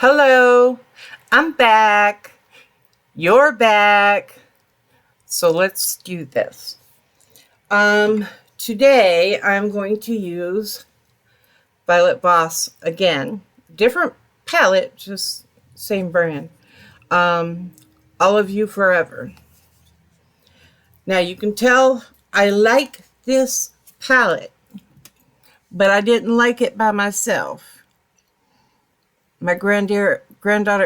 Hello, I'm back. You're back. So let's do this. Today I'm going to use Violet Voss again. Different palette, just same brand. All of You Forever. Now you can tell I like this palette, but I didn't like it by myself. My granddaughter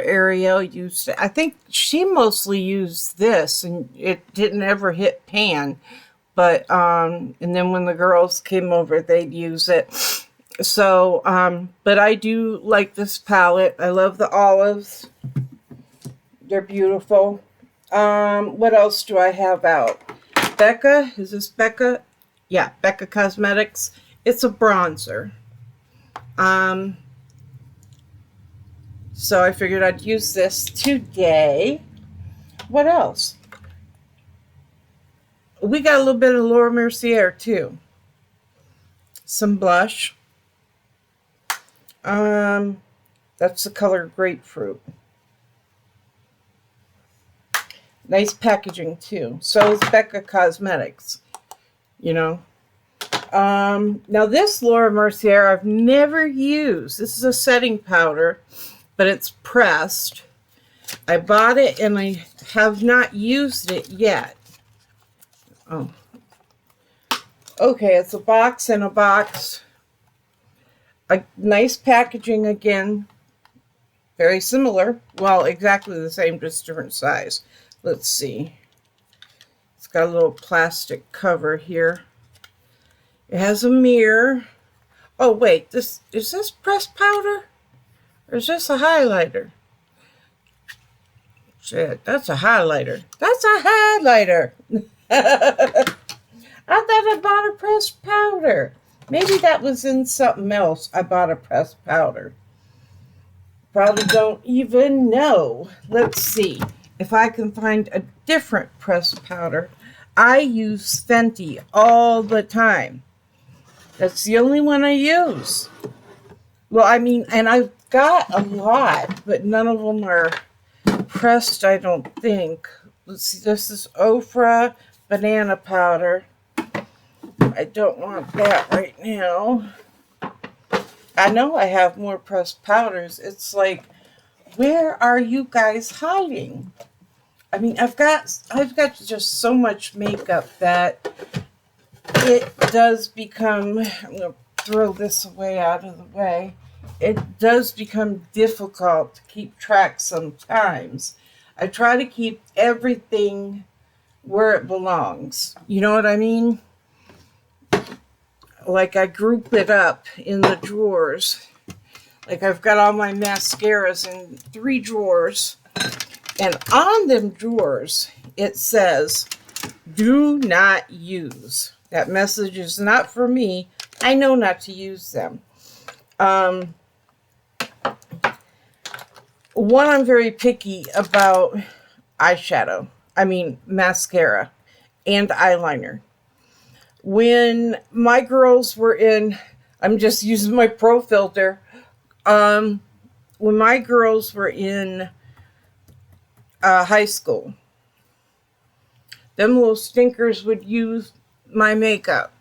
Ariel used it. I think she mostly used this, and it didn't ever hit pan. But and then when the girls came over, they'd use it. So, but I do like this palette. I love the olives. They're beautiful. What else do I have out? Becca, is this Becca? Yeah, Becca Cosmetics. It's a bronzer. So I figured I'd use this today. What else? We got a little bit of LAURA MERCIER too. Some blush. That's the color Grapefruit. Nice packaging too. So is Becca Cosmetics. You know. Now this LAURA MERCIER I've never used. This is a setting powder, but it's pressed. I bought it and I have not used it yet. Oh. Okay, it's a box in a box. A nice packaging again. Very similar. Well, exactly the same, just different size. Let's see. It's got a little plastic cover here. It has a mirror. Oh, wait, is this pressed powder? Or is this a highlighter? Shit, that's a highlighter. That's a highlighter. I thought I bought a pressed powder. Maybe that was in something else. I bought a pressed powder. Probably don't even know. Let's see if I can find a different pressed powder. I use Fenty all the time. That's the only one I use. Well, I mean, and I've got a lot, but none of them are pressed, I don't think. Let's see, this is Ofra banana powder. I don't want that right now. I know I have more pressed powders. It's like, where are you guys hiding? I mean, I've got just so much makeup that it does become, I'm going to throw this away out of the way. It does become difficult to keep track sometimes. I try to keep everything where it belongs. You know what I mean? Like I group it up in the drawers. Like I've got all my mascaras in 3 drawers. And on them drawers, it says, do not use. That message is not for me. I know not to use them. One, I'm very picky about eyeshadow. I mean, mascara and eyeliner. When my girls were in, I'm just using my Pro filter. When my girls were in high school, them little stinkers would use my makeup.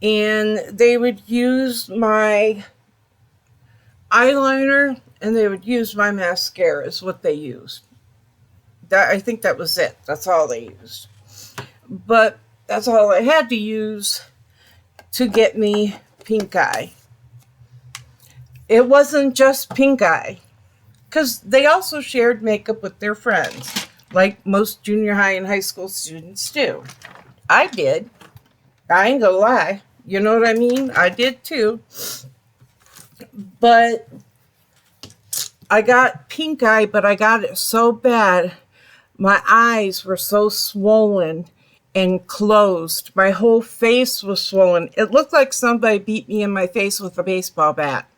And they would use my eyeliner and they would use my mascara is what they used. I think that was it. That's all they used. But that's all I had to use to get me pink eye. It wasn't just pink eye, because they also shared makeup with their friends, like most junior high and high school students do. I did. I ain't gonna lie. You know what I mean? I did too. But I got pink eye, but I got it so bad. My eyes were so swollen and closed. My whole face was swollen. It looked like somebody beat me in my face with a baseball bat.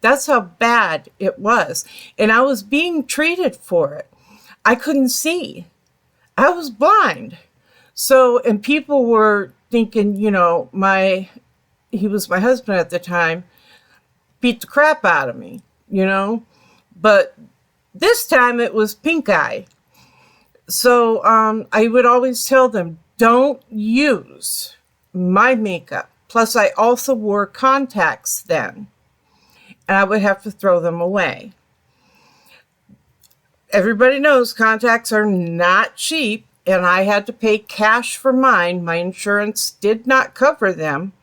That's how bad it was. And I was being treated for it. I couldn't see. I was blind. So, and people were thinking, you know, he was my husband at the time, beat the crap out of me. you know. But this time it was pink eye. So I would always tell them, don't use my makeup. Plus, I also wore contacts then, and I would have to throw them away. Everybody knows contacts are not cheap, and I had to pay cash for mine. My insurance did not cover them.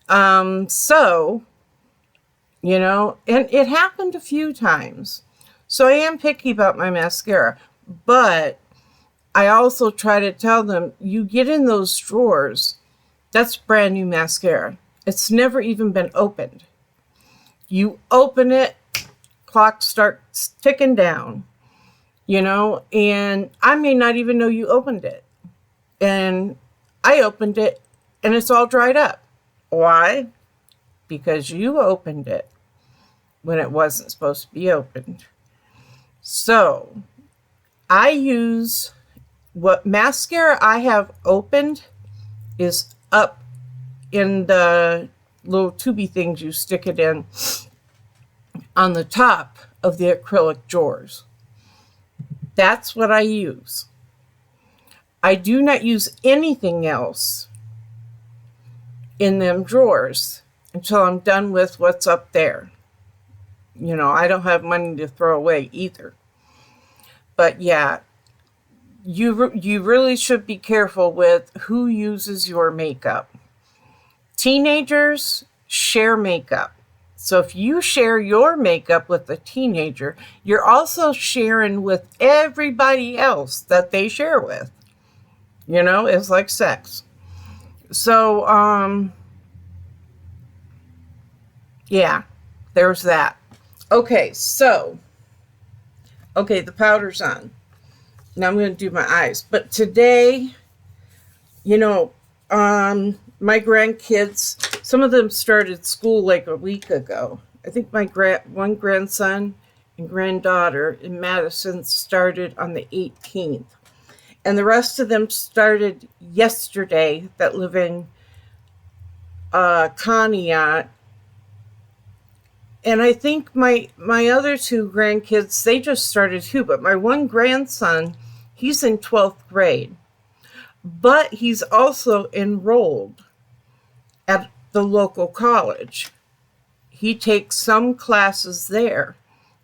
So, you know, and it happened a few times. So I am picky about my mascara, but I also try to tell them, you get in those drawers, that's brand new mascara. It's never even been opened. You open it, clock starts ticking down, you know, and I may not even know you opened it. And I opened it and it's all dried up. Why? Because you opened it when it wasn't supposed to be opened. So I use what mascara I have opened is up in the little tubey things you stick it in on the top of the acrylic drawers. That's what I use. I do not use anything else in them drawers until I'm done with what's up there. You know, I don't have money to throw away either. But yeah, you really should be careful with who uses your makeup. Teenagers share makeup. So if you share your makeup with a teenager, you're also sharing with everybody else that they share with. You know, it's like sex. So, yeah, there's that. Okay, the powder's on. Now I'm going to do my eyes. But today, you know, my grandkids, some of them started school like a week ago. I think my one grandson and granddaughter in Madison started on the 18th. And the rest of them started yesterday that live in Conneaut. And I think my other two grandkids, they just started too. But my one grandson, he's in 12th grade. But he's also enrolled at the local college. He takes some classes there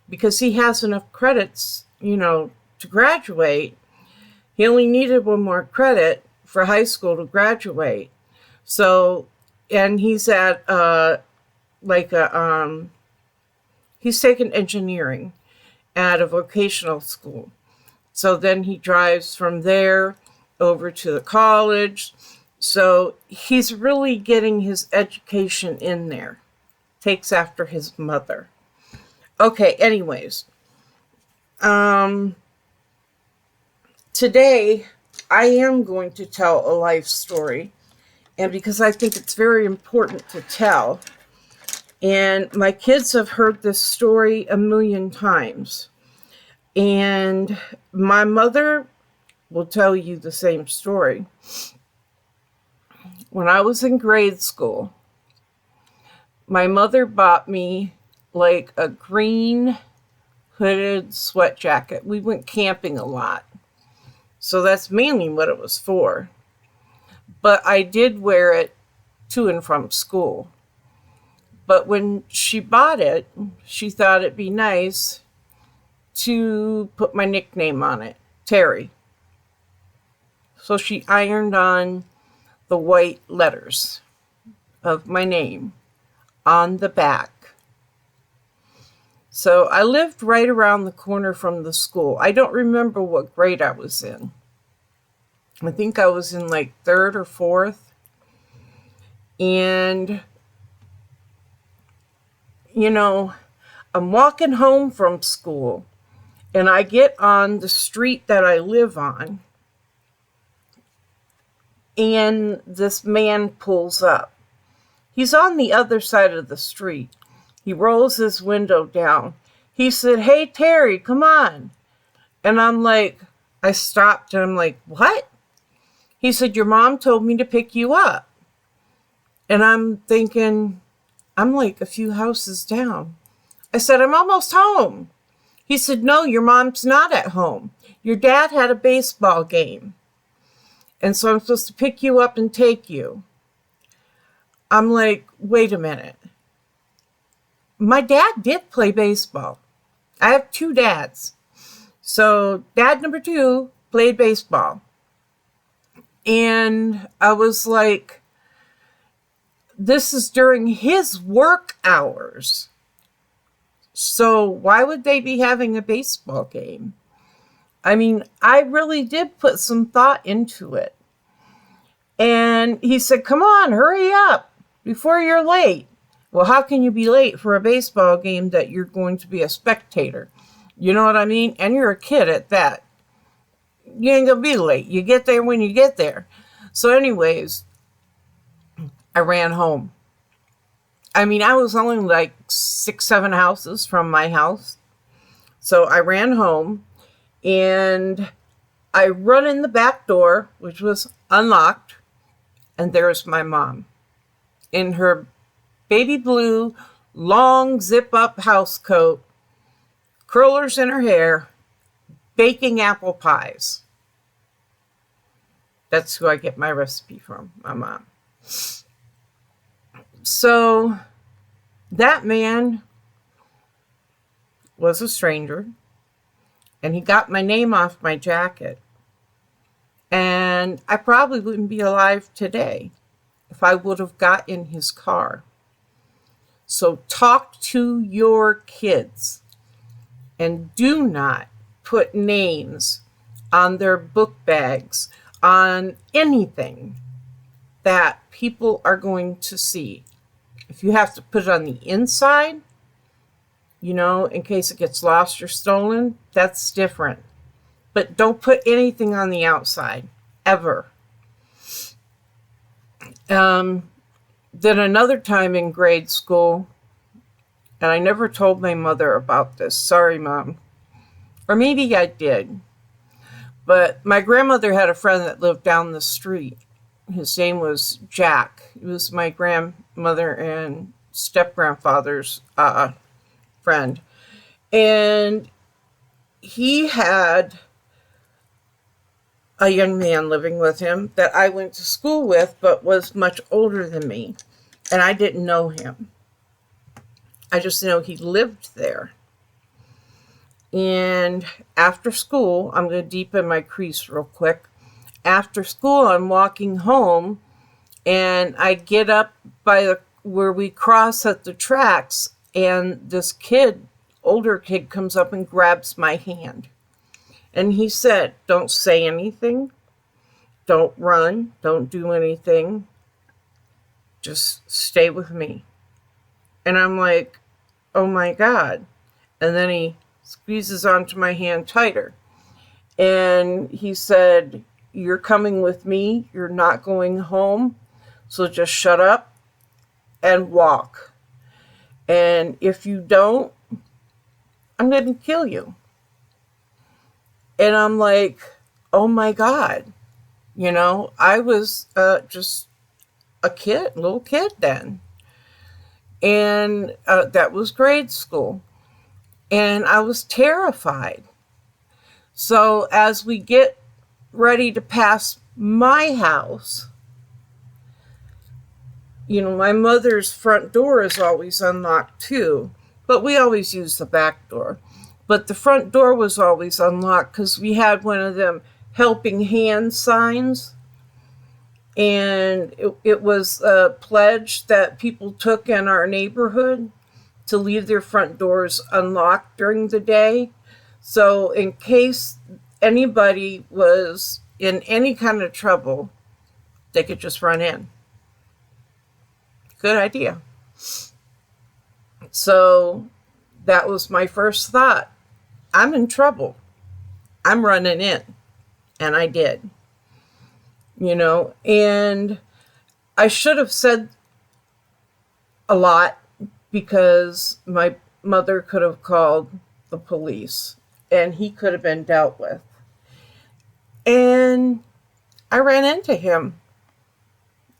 because he has enough credits, you know, to graduate. He only needed one more credit for high school to graduate. So, and he's at he's taken engineering at a vocational school. So then he drives from there over to the college. So he's really getting his education in there. Takes after his mother. Okay, anyways. Today, I am going to tell a life story. And because I think it's very important to tell. And my kids have heard this story a million times. And my mother will tell you the same story. When I was in grade school, my mother bought me like a green hooded sweat jacket. We went camping a lot. So that's mainly what it was for. But I did wear it to and from school. But when she bought it, she thought it'd be nice to put my nickname on it, Terry. So she ironed on the white letters of my name on the back. So I lived right around the corner from the school. I don't remember what grade I was in. I think I was in like 3rd or 4th. And, you know, I'm walking home from school and I get on the street that I live on. And this man pulls up. He's on the other side of the street. He rolls his window down. He said, "Hey, Terry, come on." And I'm like, I stopped and I'm like, "What?" He said, "Your mom told me to pick you up." And I'm thinking, I'm like a few houses down. I said, I'm almost home. He said, no, your mom's not at home. Your dad had a baseball game. And so I'm supposed to pick you up and take you. I'm like, wait a minute. My dad did play baseball. I have 2 dads. So dad number 2 played baseball. And I was like, this is during his work hours. So why would they be having a baseball game? I mean, I really did put some thought into it. And he said, come on, hurry up before you're late. Well, how can you be late for a baseball game that you're going to be a spectator? You know what I mean? And you're a kid at that. You ain't gonna be late. You get there when you get there. So anyways, I ran home. I mean, I was only like 6, 7 houses from my house. So I ran home and I run in the back door, which was unlocked. And there's my mom in her baby blue, long zip-up house coat, curlers in her hair, baking apple pies. That's who I get my recipe from, my mom. So that man was a stranger, and he got my name off my jacket. And I probably wouldn't be alive today if I would have got in his car. So talk to your kids and do not put names on their book bags, on anything that people are going to see. If you have to put it on the inside, you know, in case it gets lost or stolen, that's different. But don't put anything on the outside, ever. Then another time in grade school, and I never told my mother about this. Sorry, Mom. Or maybe I did. But my grandmother had a friend that lived down the street. His name was Jack. He was my grandmother and step-grandfather's friend. And he had a young man living with him that I went to school with, but was much older than me. And I didn't know him. I just know he lived there. And after school, I'm going to deepen my crease real quick. After school, I'm walking home, and I get up by where we cross at the tracks, and this kid, older kid, comes up and grabs my hand. And he said, don't say anything, don't run, don't do anything, just stay with me. And I'm like, oh my God. And then he squeezes onto my hand tighter. And he said, you're coming with me, you're not going home, so just shut up and walk. And if you don't, I'm going to kill you. And I'm like, oh my God. You know, I was just a kid, little kid then. And that was grade school. And I was terrified. So as we get ready to pass my house, you know, my mother's front door is always unlocked too, but we always use the back door. But the front door was always unlocked because we had one of them helping hand signs. And it was a pledge that people took in our neighborhood to leave their front doors unlocked during the day. So in case anybody was in any kind of trouble, they could just run in. Good idea. So that was my first thought. I'm in trouble. I'm running in. And I did. You know, and I should have said a lot because my mother could have called the police and he could have been dealt with. And I ran into him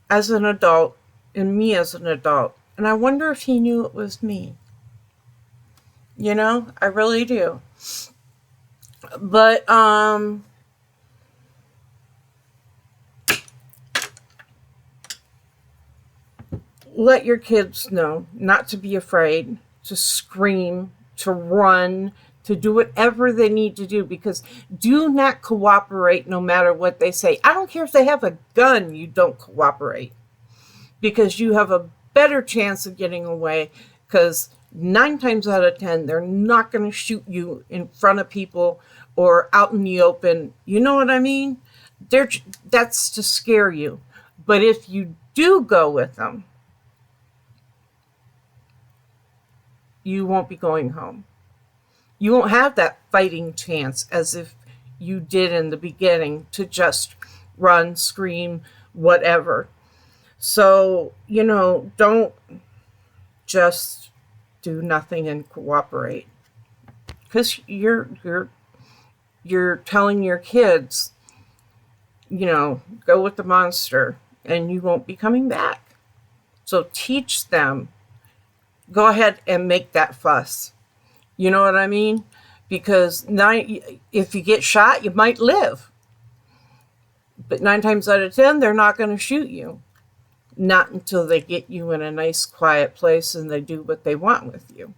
as an adult and me as an adult. And I wonder if he knew it was me. You know, I really do. But let your kids know not to be afraid, to scream, to run, to do whatever they need to do, because do not cooperate no matter what they say. I don't care if they have a gun, you don't cooperate, because you have a better chance of getting away, because 9 times out of 10, they're not going to shoot you in front of people or out in the open. You know what I mean? That's to scare you. But if you do go with them, you won't be going home. You won't have that fighting chance as if you did in the beginning to just run, scream, whatever. So, you know, don't just do nothing and cooperate, because you're telling your kids, you know, go with the monster and you won't be coming back. So teach them, go ahead and make that fuss. You know what I mean? Because if you get shot, you might live. But 9 times out of 10, they're not going to shoot you. Not until they get you in a nice, quiet place and they do what they want with you.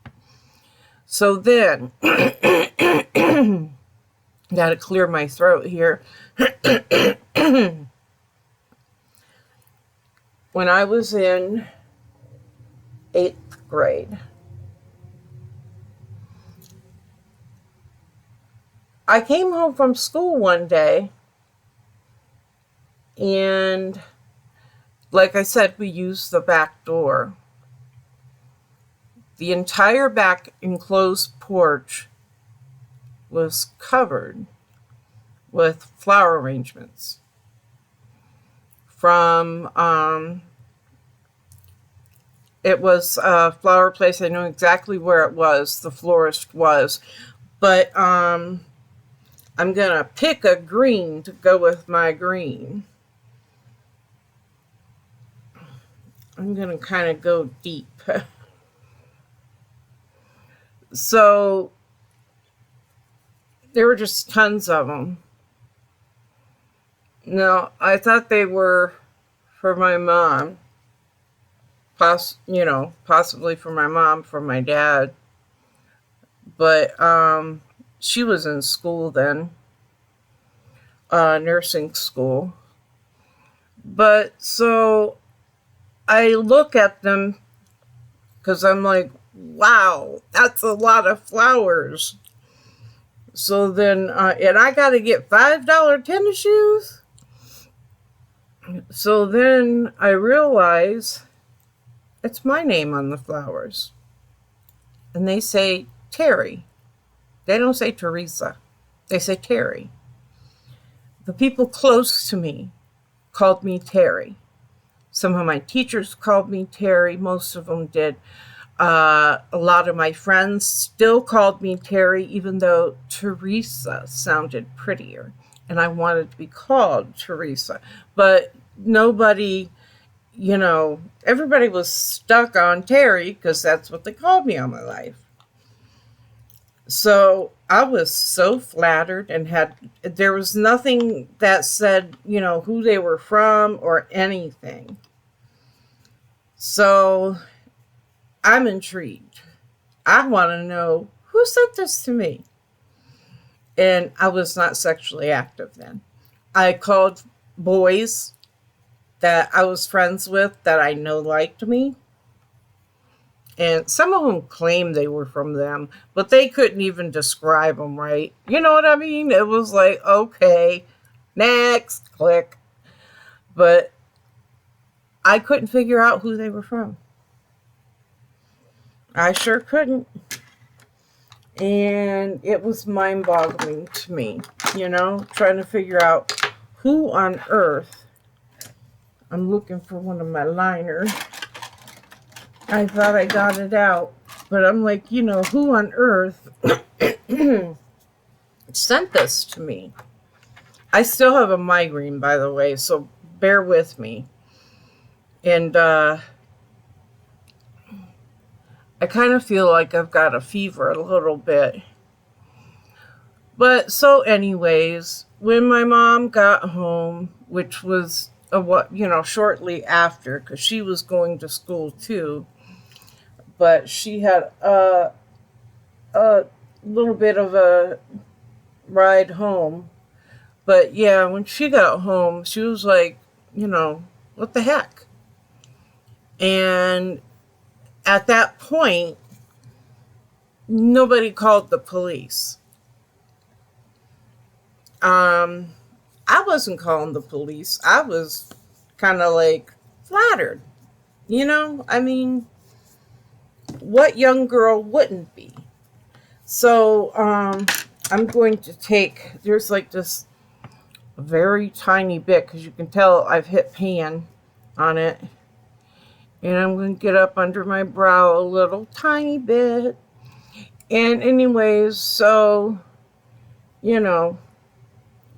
So then, got to clear my throat here. When I was in 8th grade, I came home from school one day, and like I said, we used the back door. The entire back enclosed porch was covered with flower arrangements from, it was a flower place. I know exactly where it was, the florist was, but I'm gonna pick a green to go with my green. I'm gonna kind of go deep. So there were just tons of them. Now, I thought they were for my mom, possibly for my mom, for my dad, but she was in school then, nursing school. But so I look at them because I'm like, wow, that's a lot of flowers. So then, and I got to get $5 tennis shoes. So then I realize it's my name on the flowers. And they say Terry. They don't say Teresa. They say Terry. The people close to me called me Terry. Some of my teachers called me Terry. Most of them did. A lot of my friends still called me Terry, even though Teresa sounded prettier. And I wanted to be called Teresa. But nobody, everybody was stuck on Terry because that's what they called me all my life. So I was so flattered, and there was nothing that said, who they were from or anything. So I'm intrigued. I want to know who sent this to me. And I was not sexually active then. I called boys that I was friends with that I know liked me. And some of them claimed they were from them, but they couldn't even describe them right. You know what I mean? It was like, okay, next, click. But I couldn't figure out who they were from. I sure couldn't. And it was mind-boggling to me, trying to figure out who on earth. I'm looking for one of my liners. I thought I got it out, but I'm like, who on earth sent this to me? I still have a migraine, by the way, so bear with me. And I kind of feel like I've got a fever a little bit. But so anyways, when my mom got home, which was shortly after, because she was going to school too, but she had a little bit of a ride home. But yeah, when she got home, she was like, what the heck? And at that point, nobody called the police. I wasn't calling the police. I was kind of like flattered. I mean, what young girl wouldn't be? So, I'm going to take, there's like this very tiny bit, because you can tell I've hit pan on it. And I'm going to get up under my brow a little tiny bit. And anyways, so,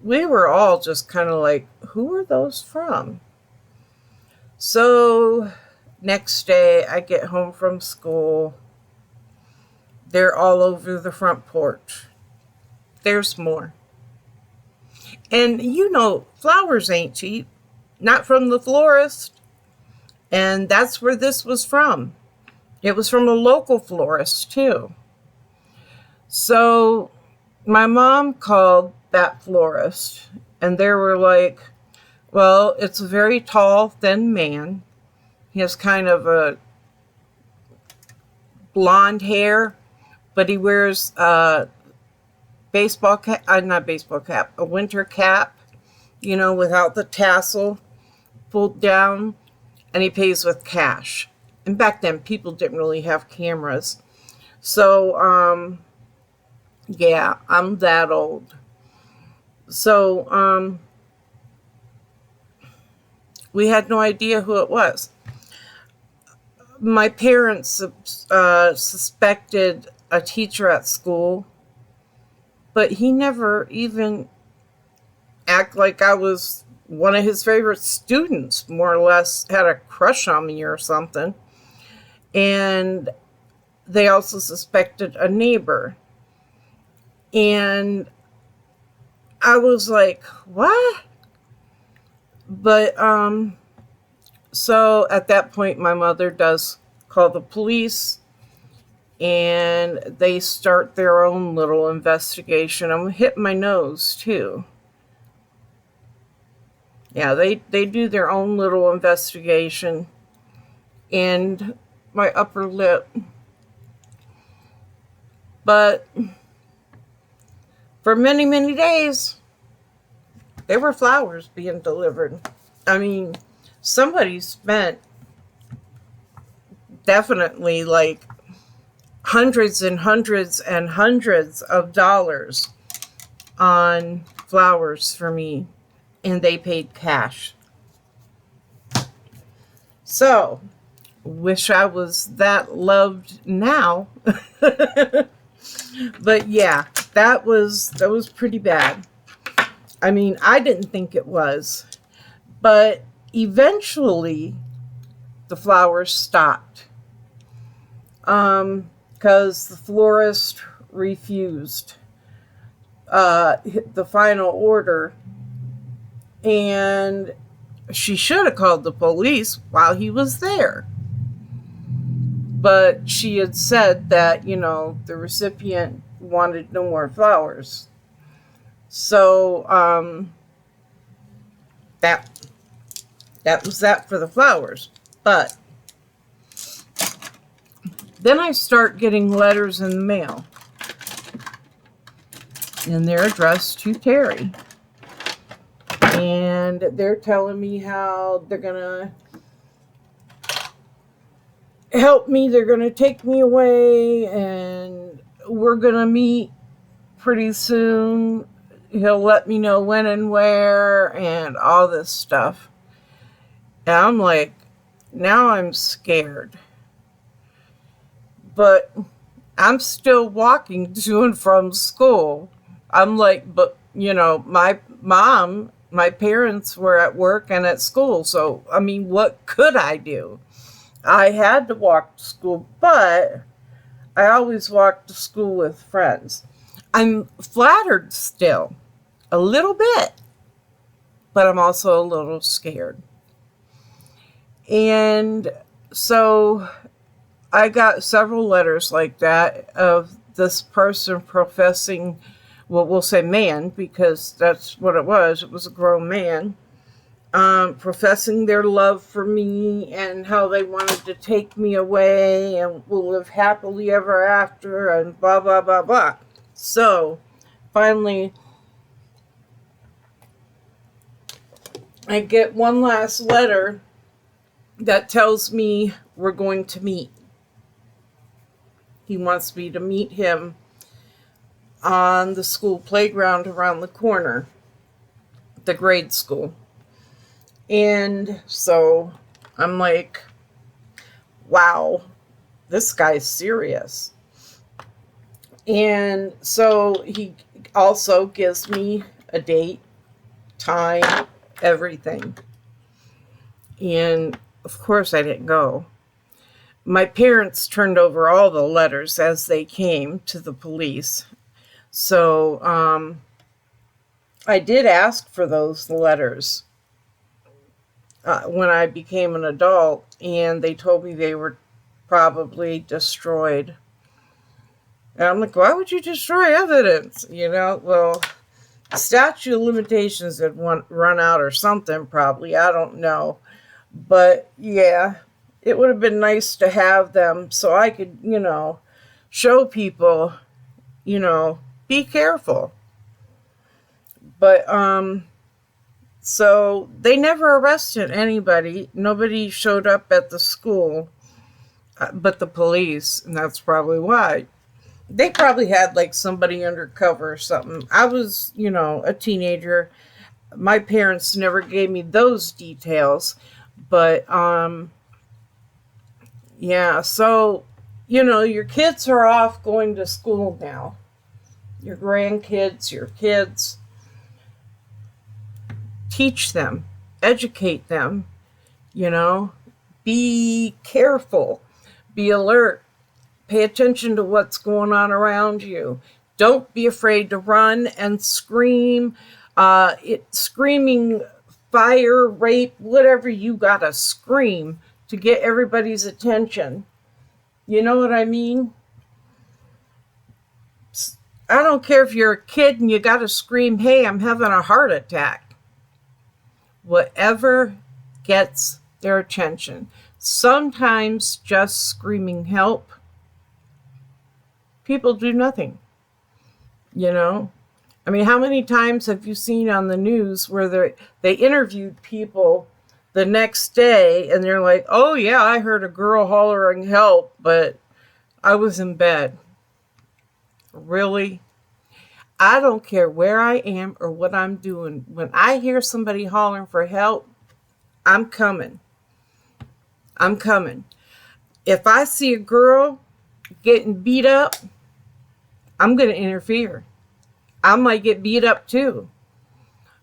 we were all just kind of like, who are those from? So next day I get home from school. They're all over the front porch. There's more. And flowers ain't cheap. Not from the florist. And that's where this was from. It was from a local florist too. So my mom called that florist, and they were like, well, it's a very tall, thin man. He has kind of a blonde hair, but he wears a baseball cap, not baseball cap, a winter cap, without the tassel pulled down, and he pays with cash. And back then, people didn't really have cameras. So, yeah, I'm that old. So, we had no idea who it was. My parents suspected a teacher at school, but he never even acted like I was one of his favorite students, more or less had a crush on me or something. And they also suspected a neighbor. And I was like, what? But, so at that point, my mother does call the police, and they start their own little investigation. I'm hitting my nose too. Yeah, they do their own little investigation, and my upper lip. But for many, many days, there were flowers being delivered. I mean, somebody spent definitely like hundreds and hundreds and hundreds of dollars on flowers for me, and they paid cash. So, wish I was that loved now. But yeah, that was pretty bad. I mean, I didn't think it was, but eventually the flowers stopped, because the florist refused the final order, and she should have called the police while he was there. But she had said that, the recipient wanted no more flowers. So, that was that for the flowers. But then I start getting letters in the mail, and they're addressed to Terry. And they're telling me how they're going to help me. They're going to take me away, and we're going to meet pretty soon. He'll let me know when and where and all this stuff. And I'm like, now I'm scared. But I'm still walking to and from school. I'm like, but, my parents were at work and at school. So, I mean, what could I do? I had to walk to school, but I always walked to school with friends. I'm flattered still, a little bit, but I'm also a little scared. And so I got several letters like that of this person professing, well, we'll say man, because that's what it was. It was a grown man, professing their love for me and how they wanted to take me away and will live happily ever after and blah, blah, blah, blah. So finally, I get one last letter that tells me we're going to meet. He wants me to meet him on the school playground around the corner, the grade school. And so I'm like, wow, this guy's serious. And so he also gives me a date, time, everything. And of course I didn't go. My parents turned over all the letters as they came to the police. So I did ask for those letters when I became an adult, and they told me they were probably destroyed. And I'm like, why would you destroy evidence? You know, well, statute of limitations had run out or something, probably. I don't know. But yeah, it would have been nice to have them so I could, you know, show people, you know, be careful. But so they never arrested anybody. Nobody showed up at the school but the police, and that's probably why. They probably had like somebody undercover or something. I was, you know, a teenager. My parents never gave me those details, but yeah, so, you know, your kids are off going to school now. Your grandkids, your kids. Teach them, educate them, you know, be careful, be alert, pay attention to what's going on around you. Don't be afraid to run and scream. Screaming, fire, rape, whatever you gotta scream to get everybody's attention. You know what I mean? I don't care if you're a kid and you gotta scream, hey, I'm having a heart attack. Whatever gets their attention. Sometimes just screaming help, people do nothing. You know? I mean, how many times have you seen on the news where they interviewed people the next day and they're like, oh yeah, I heard a girl hollering help, but I was in bed. Really? I don't care where I am or what I'm doing. When I hear somebody hollering for help, I'm coming. I'm coming. If I see a girl getting beat up, I'm going to interfere. I might get beat up too.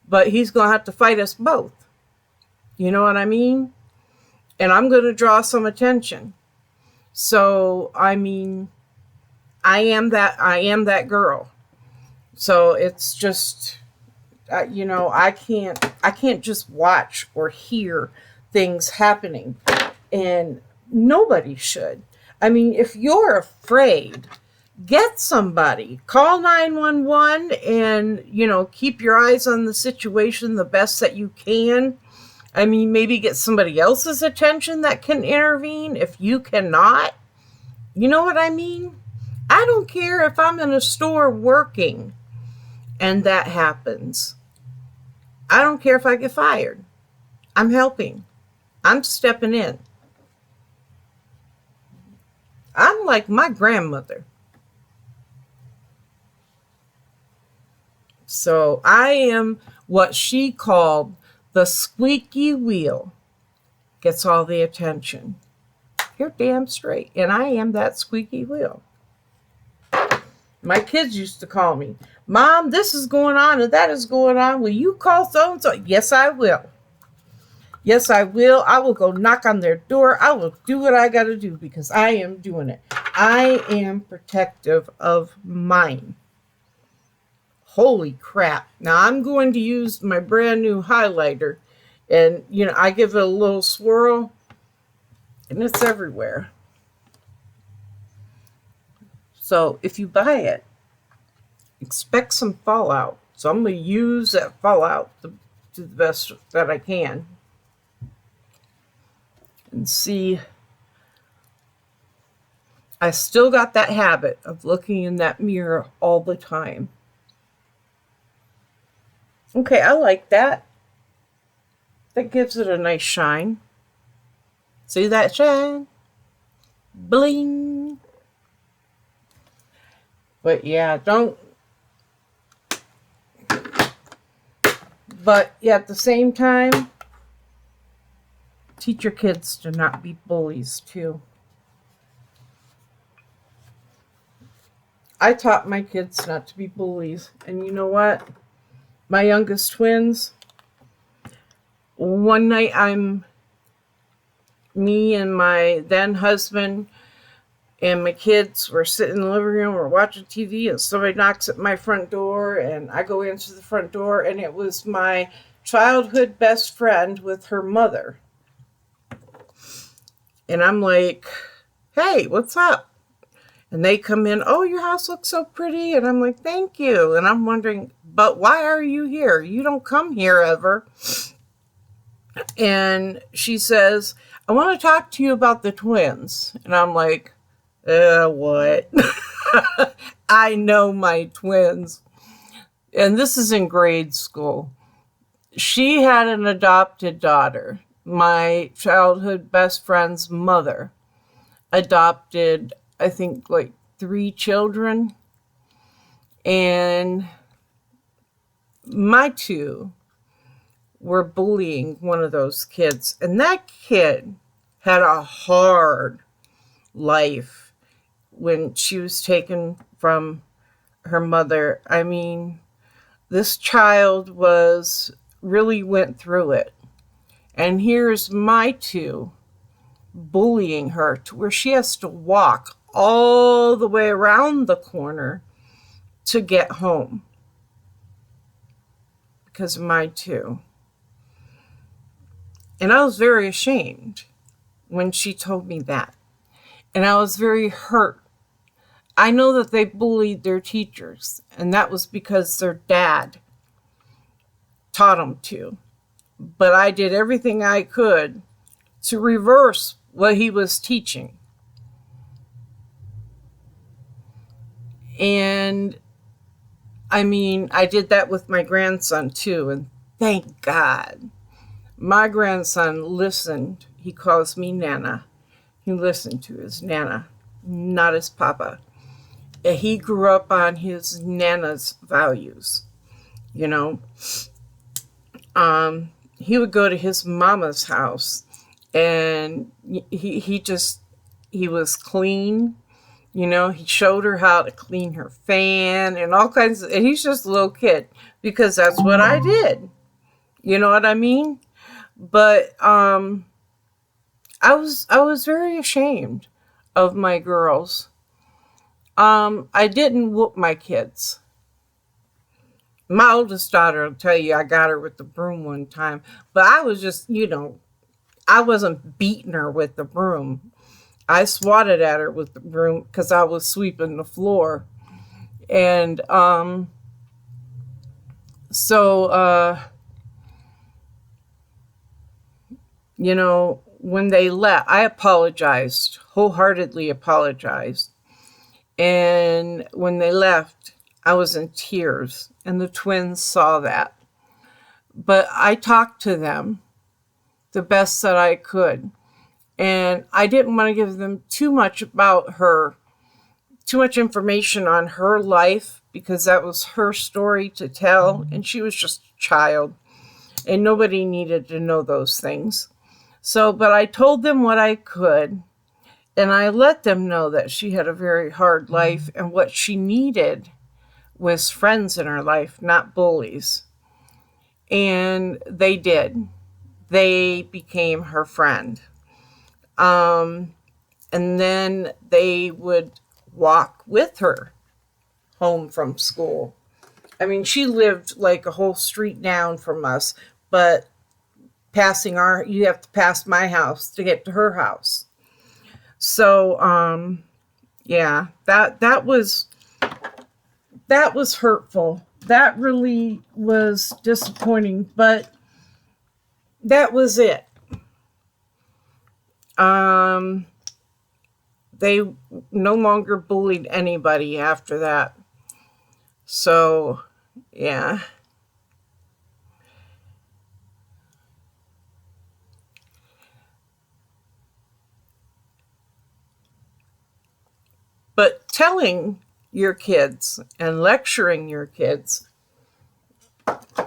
But he's going to have to fight us both. You know what I mean? And I'm going to draw some attention. So, I mean, I am that girl. So it's just, you know, I can't just watch or hear things happening, and nobody should. I mean, if you're afraid, get somebody, call 911 and, you know, keep your eyes on the situation the best that you can. I mean, maybe get somebody else's attention that can intervene if you cannot. You know what I mean? I don't care if I'm in a store working and that happens. I don't care if I get fired. I'm helping. I'm stepping in. I'm like my grandmother. So I am what she called the squeaky wheel. Gets all the attention. You're damn straight. And I am that squeaky wheel. My kids used to call me, Mom, this is going on and that is going on. Will you call so-and-so? Yes, I will. Yes, I will. I will go knock on their door. I will do what I got to do because I am doing it. I am protective of mine. Holy crap. Now I'm going to use my brand new highlighter, and I give it a little swirl and it's everywhere. So if you buy it, expect some fallout. So I'm going to use that fallout to the best that I can. And see, I still got that habit of looking in that mirror all the time. Okay, I like that. That gives it a nice shine. See that shine? Bling. But yeah, but yeah, at the same time, teach your kids to not be bullies too. I taught my kids not to be bullies. And you know what? My youngest twins, one night me and my then husband and my kids were sitting in the living room, we're watching TV, and somebody knocks at my front door, and I go into the front door, and it was my childhood best friend with her mother. And I'm like, hey, what's up? And they come in, oh, your house looks so pretty. And I'm like, thank you. And I'm wondering, but why are you here? You don't come here ever. And she says, I want to talk to you about the twins. And I'm like, what? I know my twins. And this is in grade school. She had an adopted daughter. My childhood best friend's mother adopted, I think, like 3 children. And my 2 were bullying one of those kids. And that kid had a hard life when she was taken from her mother. I mean, this child really went through it. And here's my 2 bullying her to where she has to walk all the way around the corner to get home because of my 2. And I was very ashamed when she told me that. And I was very hurt. I know that they bullied their teachers, and that was because their dad taught them to. But I did everything I could to reverse what he was teaching. And I mean, I did that with my grandson too, and thank God. My grandson listened. He calls me Nana. He listened to his Nana, not his Papa. He grew up on his Nana's values, you know. He would go to his mama's house, and he was clean. You know, he showed her how to clean her fan and all kinds of, and he's just a little kid because that's what I did. You know what I mean? But I was very ashamed of my girls. I didn't whoop my kids. My oldest daughter will tell you I got her with the broom one time, but I was just, I wasn't beating her with the broom. I swatted at her with the broom because I was sweeping the floor. And when they left, I apologized, wholeheartedly apologized. And when they left, I was in tears, and the twins saw that. But I talked to them the best that I could. And I didn't want to give them too much information on her life, because that was her story to tell, and she was just a child, and nobody needed to know those things. But I told them what I could, and I let them know that she had a very hard life, and what she needed was friends in her life, not bullies. And they did. they became her friend. And then they would walk with her home from school. I mean, she lived like a whole street down from us, but you have to pass my house to get to her house. So, yeah, that was hurtful. That really was disappointing, but that was it. They no longer bullied anybody after that. So, yeah. But telling your kids and lecturing your kids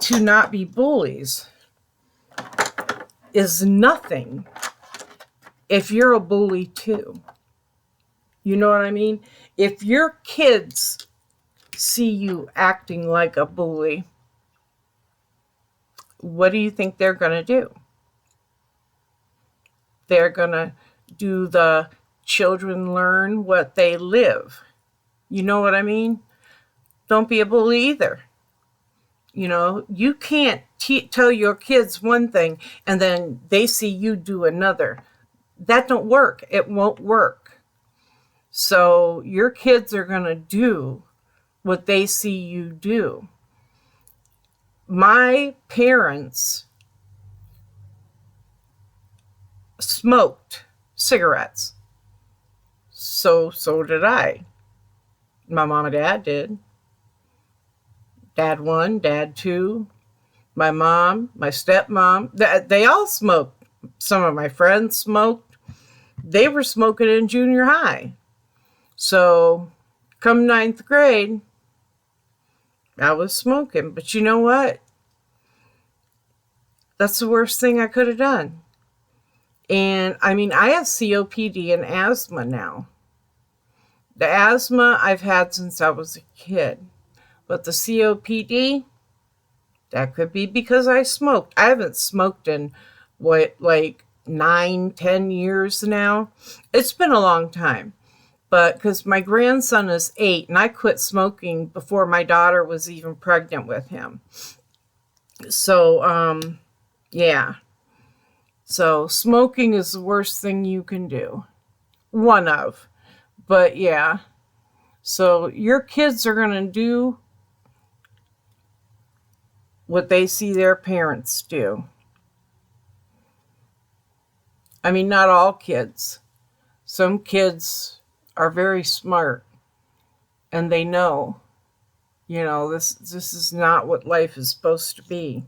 to not be bullies is nothing if you're a bully too. You know what I mean? If your kids see you acting like a bully, what do you think they're going to do? They're going to do the children learn what they live. You know what I mean? Don't be a bully either. You know, you can't tell your kids one thing and then they see you do another. That don't work. It won't work. So your kids are going to do what they see you do. My parents smoked cigarettes. So did I. My mom and dad did. Dad 1, Dad 2, my mom, my stepmom, they all smoked. Some of my friends smoked. They were smoking in junior high. So come 9th grade, I was smoking. But you know what? That's the worst thing I could have done. And I mean, I have COPD and asthma now. The asthma I've had since I was a kid. But the COPD, that could be because I smoked. I haven't smoked in, 9-10 years now? It's been a long time. But because my grandson is 8, and I quit smoking before my daughter was even pregnant with him. So, yeah. So smoking is the worst thing you can do. One of. But yeah. So your kids are going to do what they see their parents do. I mean, not all kids. Some kids are very smart and they know, this is not what life is supposed to be.